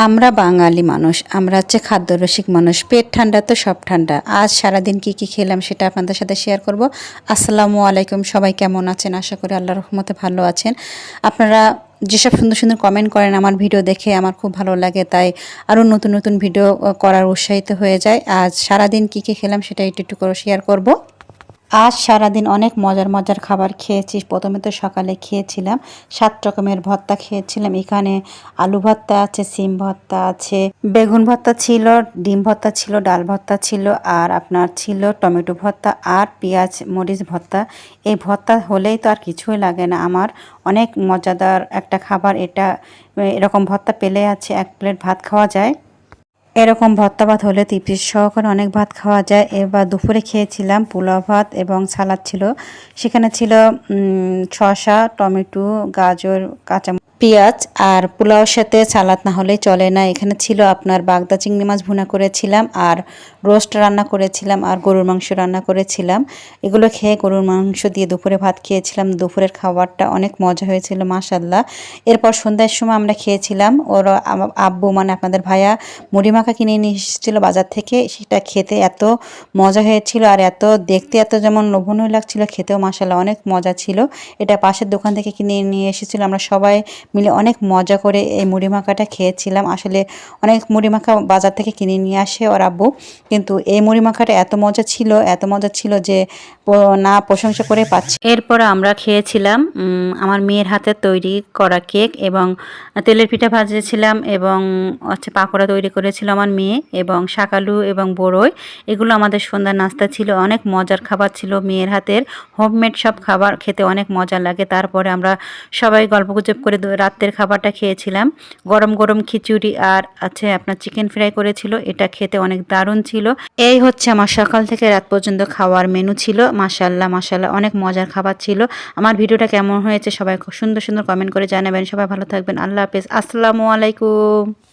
আমরা বাঙালি মানুষ, আমরা হচ্ছে খাদ্যরসিক মানুষ। পেট ঠান্ডা তো সব ঠান্ডা। আজ সারাদিন কি খেলাম সেটা আপনাদের সাথে শেয়ার করব। আসসালামু আলাইকুম, সবাই কেমন আছেন? আশা করি আল্লাহর রহমতে ভালো আছেন। আপনারা যেসব সুন্দর সুন্দর কমেন্ট করেন আমার ভিডিও দেখে আমার খুব ভালো লাগে, তাই আরও নতুন নতুন ভিডিও করার উৎসাহিত হয়ে যায়। আজ সারাদিন কি খেলাম সেটা একটু একটু করে শেয়ার করব। আজ সারাদিন অনেক মজার মজার খাবার খেয়েছি। প্রথমে তো সকালে খেয়েছিলাম 7 রকমের ভর্তা খেয়েছিলাম। এখানে আলু ভর্তা আছে, সিম ভর্তা আছে, বেগুন ভর্তা ছিল, ডিম ভর্তা ছিল, ডাল ভর্তা ছিল, আর আপনার ছিল টমেটো ভর্তা আর পেঁয়াজ মরিচ ভর্তা। এই ভর্তা হলেই তো আর কিছুই লাগে না আমার। অনেক মজাদার একটা খাবার এটা। এরকম ভর্তা পেলে আছে 1 প্লেট ভাত খাওয়া যায়। এরকম ভর্তা ভাত হলে তৃপ্তি সহকারে অনেক ভাত খাওয়া যায়। এবার দুপুরে খেয়েছিলাম পোলাও ভাত এবং সালাদ ছিল। সেখানে ছিল শসা, টমেটো, গাজর, কাঁচা পেঁয়াজ, আর পোলাওর সাথে সালাদ না হলেই চলে না। এখানে ছিল আপনার বাগদা চিংড়ি মাছ ভুনা করেছিলাম, আর রোস্ট রান্না করেছিলাম, আর গরুর মাংস রান্না করেছিলাম। এগুলো খেয়ে গরুর মাংস দিয়ে দুপুরে ভাত খেয়েছিলাম। দুপুরের খাবারটা অনেক মজা হয়েছিল মাশাআল্লাহ। এরপর সন্ধ্যার সময় আমরা খেয়েছিলাম, ওর আব্বু মানে আপনাদের ভাইয়া মুড়ি মাখা কিনে নিয়ে এসেছিল বাজার থেকে। সেটা খেতে এত মজা হয়েছিল, আর এত দেখতে এত যেমন লোভনীয় লাগছিল, খেতেও মাশাআল্লাহ অনেক মজা ছিল। এটা পাশের দোকান থেকে কিনে নিয়ে এসেছিল। আমরা সবাই মিলে অনেক মজা করে এই মুড়ি মাখাটা খেয়েছিলাম। আসলে অনেক মুড়ি মাখা বাজার থেকে কিনে নিয়ে আসে ওর আব্বু, কিন্তু এই মুড়ি মাখাটা এত মজা ছিল যে না প্রশংসা করে পাচ্ছি। এরপর আমরা খেয়েছিলাম আমার মেয়ের হাতে তৈরি করা কেক, এবং তেলের পিঠা ভাজেছিলাম, এবং হচ্ছে পাকোড়া তৈরি করেছিল আমার মেয়ে, এবং শাকালু এবং বড়ই। এগুলো আমাদের সন্ধ্যার নাস্তা ছিল। অনেক মজার খাবার ছিল মেয়ের হাতের। হোমমেড সব খাবার খেতে অনেক মজা লাগে। তারপরে আমরা সবাই গল্পগুজব করে রাতের খাবারটা খেয়েছিলাম। গরম গরম খিচুড়ি আর আছে আপনার চিকেন ফ্রাই করেছিল। এটা খেতে অনেক দারুণ ছিল। এই হচ্ছে আমার সকাল থেকে রাত পর্যন্ত খাওয়ার মেনু ছিল। মাশাআল্লাহ মাশাআল্লাহ অনেক মজার খাবার ছিল। আমার ভিডিওটা কেমন হয়েছে সবাই খুব সুন্দর সুন্দর কমেন্ট করে জানাবেন। সবাই ভালো থাকবেন। আল্লাহ হাফেজ। আসসালামু আলাইকুম।